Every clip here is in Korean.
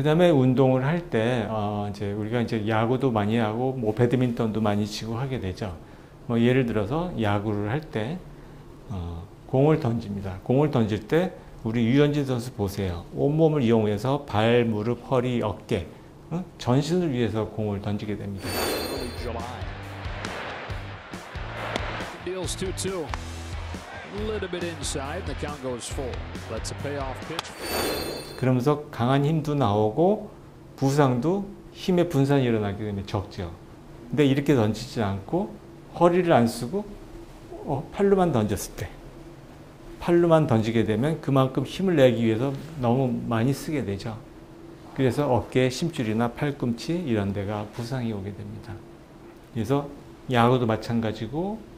그 다음에 운동을 할 때, 이제 우리가 이제 야구도 많이 하고, 뭐 배드민턴도 많이 치고 하게 되죠. 뭐 예를 들어서 야구를 할 때, 공을 던집니다. 공을 던질 때, 우리 유현진 선수 보세요. 온몸을 이용해서 발, 무릎, 허리, 어깨, 전신을 위해서 공을 던지게 됩니다. 그러면서 강한 힘도 나오고 부상도 힘의 분산이 일어나기 때문에 적죠. 근데 이렇게 던지지 않고 허리를 안 쓰고 팔로만 던졌을 때, 팔로만 던지게 되면 그만큼 힘을 내기 위해서 너무 많이 쓰게 되죠. 그래서 어깨, 심줄이나 팔꿈치 이런 데가 부상이 오게 됩니다. 그래서 야구도 마찬가지고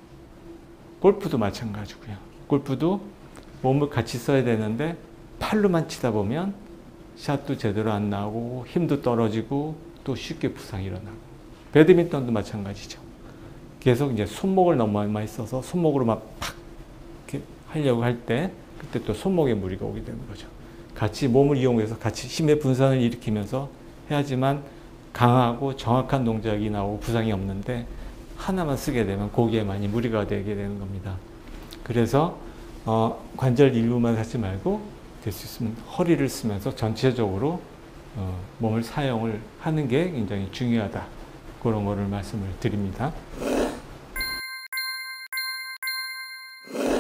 골프도 마찬가지고요. 골프도 몸을 같이 써야 되는데 팔로만 치다 보면 샷도 제대로 안 나오고 힘도 떨어지고 또 쉽게 부상이 일어나고, 배드민턴도 마찬가지죠. 계속 이제 손목을 너무 많이 써서 손목으로 막 팍 이렇게 하려고 할 때 그때 또 손목에 무리가 오게 되는 거죠. 같이 몸을 이용해서 같이 힘의 분산을 일으키면서 해야지만 강하고 정확한 동작이 나오고 부상이 없는데 하나만 쓰게 되면 거기에 많이 무리가 되게 되는 겁니다. 그래서 관절 일부만 하지 말고 될 수 있으면 허리를 쓰면서 전체적으로 몸을 사용을 하는 게 굉장히 중요하다. 그런 거를 말씀을 드립니다.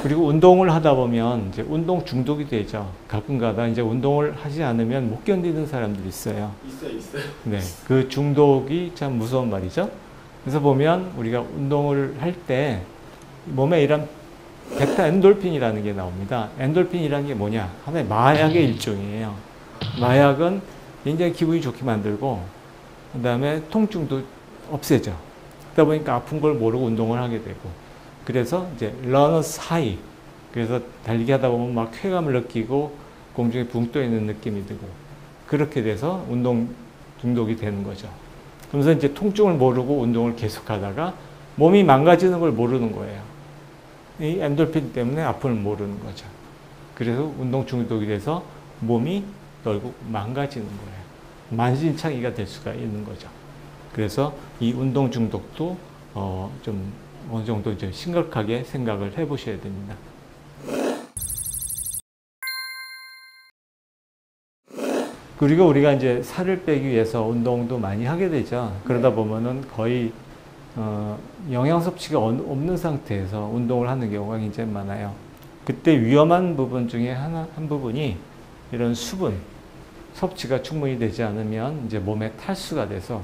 그리고 운동을 하다 보면 이제 운동 중독이 되죠. 가끔가다 이제 운동을 하지 않으면 못 견디는 사람들이 있어요. 있어요. 네, 그 중독이 참 무서운 말이죠. 그래서 보면 우리가 운동을 할 때 몸에 이런 베타 엔돌핀이라는 게 나옵니다. 엔돌핀이라는 게 뭐냐? 하나의 마약의 일종이에요. 마약은 굉장히 기분이 좋게 만들고, 그 다음에 통증도 없애죠. 그러다 보니까 아픈 걸 모르고 운동을 하게 되고, 그래서 이제 러너스 하이, 그래서 달리기 하다 보면 막 쾌감을 느끼고 공중에 붕 떠 있는 느낌이 들고, 그렇게 돼서 운동 중독이 되는 거죠. 그러면서 이제 통증을 모르고 운동을 계속 하다가 몸이 망가지는 걸 모르는 거예요. 이 엔돌핀 때문에 아픔을 모르는 거죠. 그래서 운동 중독이 돼서 몸이 결국 망가지는 거예요. 만신창이가 될 수가 있는 거죠. 그래서 이 운동 중독도 좀 어느 정도 이제 심각하게 생각을 해 보셔야 됩니다. 그리고 우리가 이제 살을 빼기 위해서 운동도 많이 하게 되죠. 그러다 보면은 거의 영양 섭취가 없는 상태에서 운동을 하는 경우가 굉장히 많아요. 그때 위험한 부분 중에 한 부분이 이런 수분 섭취가 충분히 되지 않으면 이제 몸에 탈수가 돼서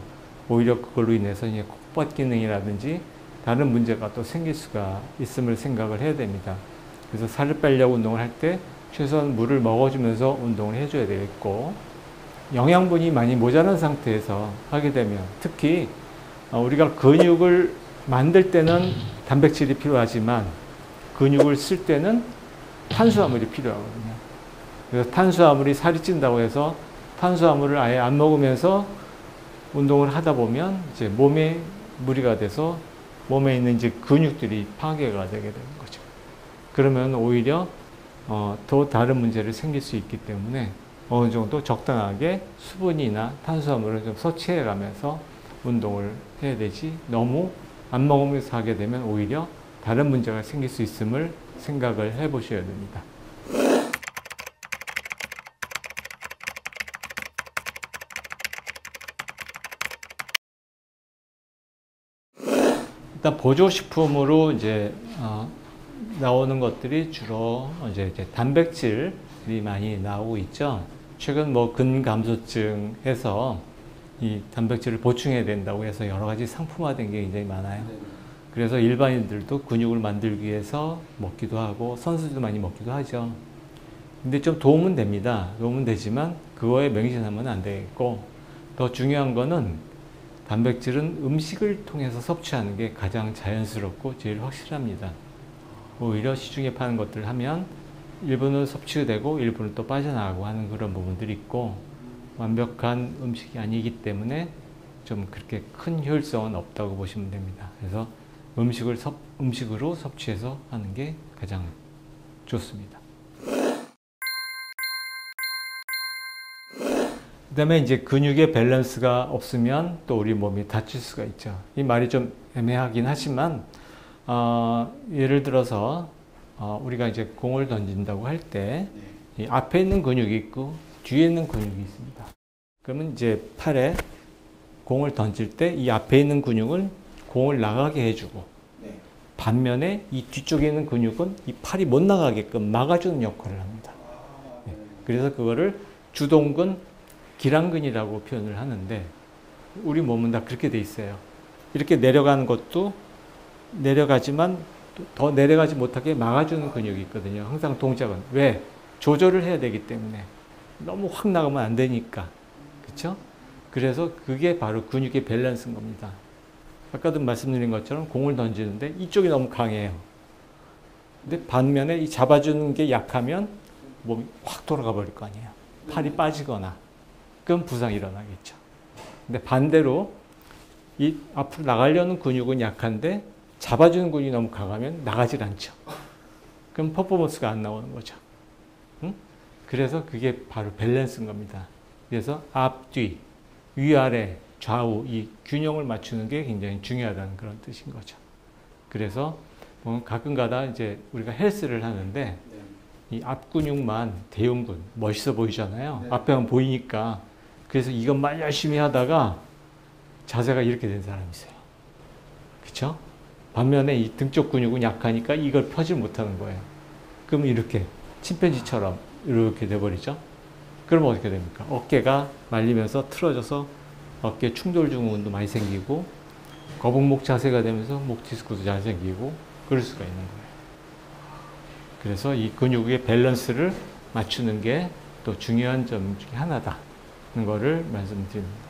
오히려 그걸로 인해서 이제 콧밭 기능이라든지 다른 문제가 또 생길 수가 있음을 생각을 해야 됩니다. 그래서 살을 빼려고 운동을 할 때 최소한 물을 먹어주면서 운동을 해줘야 되겠고, 영양분이 많이 모자란 상태에서 하게 되면 특히 우리가 근육을 만들 때는 단백질이 필요하지만 근육을 쓸 때는 탄수화물이 필요하거든요. 그래서 탄수화물이 살이 찐다고 해서 탄수화물을 아예 안 먹으면서 운동을 하다 보면 이제 몸에 무리가 돼서 몸에 있는 이제 근육들이 파괴가 되게 되는 거죠. 그러면 오히려 더 다른 문제를 생길 수 있기 때문에 어느 정도 적당하게 수분이나 탄수화물을 좀 섭취해 가면서 운동을 해야 되지, 너무 안 먹으면서 하게 되면 오히려 다른 문제가 생길 수 있음을 생각을 해 보셔야 됩니다. 일단 보조식품으로 이제 나오는 것들이 주로 이제 단백질이 많이 나오고 있죠. 최근 뭐 근감소증 해서 이 단백질을 보충해야 된다고 해서 여러 가지 상품화된 게 굉장히 많아요. 그래서 일반인들도 근육을 만들기 위해서 먹기도 하고 선수들도 많이 먹기도 하죠. 근데 좀 도움은 됩니다. 도움은 되지만 그거에 맹신하면 안 되겠고, 더 중요한 거는 단백질은 음식을 통해서 섭취하는 게 가장 자연스럽고 제일 확실합니다. 오히려 시중에 파는 것들 하면 일부는 섭취되고 일부는 또 빠져나가고 하는 그런 부분들이 있고, 완벽한 음식이 아니기 때문에 좀 그렇게 큰 효율성은 없다고 보시면 됩니다. 그래서 음식으로 섭취해서 하는 게 가장 좋습니다. 그다음에 이제 근육의 밸런스가 없으면 또 우리 몸이 다칠 수가 있죠. 이 말이 좀 애매하긴 하지만 예를 들어서 우리가 이제 공을 던진다고 할 때 이 앞에 있는 근육이 있고 뒤에 있는 근육이 있습니다. 그러면 이제 팔에 공을 던질 때 이 앞에 있는 근육은 공을 나가게 해주고 반면에 이 뒤쪽에 있는 근육은 이 팔이 못 나가게끔 막아주는 역할을 합니다. 그래서 그거를 주동근, 기랑근이라고 표현을 하는데 우리 몸은 다 그렇게 돼 있어요. 이렇게 내려가는 것도 내려가지만 더 내려가지 못하게 막아주는 근육이 있거든요. 항상 동작은. 왜? 조절을 해야 되기 때문에. 너무 확 나가면 안 되니까. 그렇죠? 그래서 그게 바로 근육의 밸런스인 겁니다. 아까도 말씀드린 것처럼 공을 던지는데 이쪽이 너무 강해요. 근데 반면에 이 잡아주는 게 약하면 몸이 확 돌아가 버릴 거 아니에요. 팔이 빠지거나. 그럼 부상이 일어나겠죠. 근데 반대로 이 앞으로 나가려는 근육은 약한데 잡아주는 근육이 너무 강하면 나가질 않죠. 그럼 퍼포먼스가 안 나오는 거죠. 응? 그래서 그게 바로 밸런스인 겁니다. 그래서 앞뒤, 위아래, 좌우 이 균형을 맞추는 게 굉장히 중요하다는 그런 뜻인 거죠. 그래서 가끔가다 이제 우리가 헬스를 하는데 이 앞근육만 대흉근 멋있어 보이잖아요. 앞에만 보이니까. 그래서 이것만 열심히 하다가 자세가 이렇게 된 사람이 있어요. 그렇죠? 반면에 이 등 쪽 근육은 약하니까 이걸 펴지 못하는 거예요. 그럼 이렇게 침팬지처럼 이렇게 돼버리죠. 그럼 어떻게 됩니까? 어깨가 말리면서 틀어져서 어깨 충돌 증후군도 많이 생기고 거북목 자세가 되면서 목 디스크도 잘 생기고 그럴 수가 있는 거예요. 그래서 이 근육의 밸런스를 맞추는 게 또 중요한 점 중에 하나다는 거를 말씀드립니다.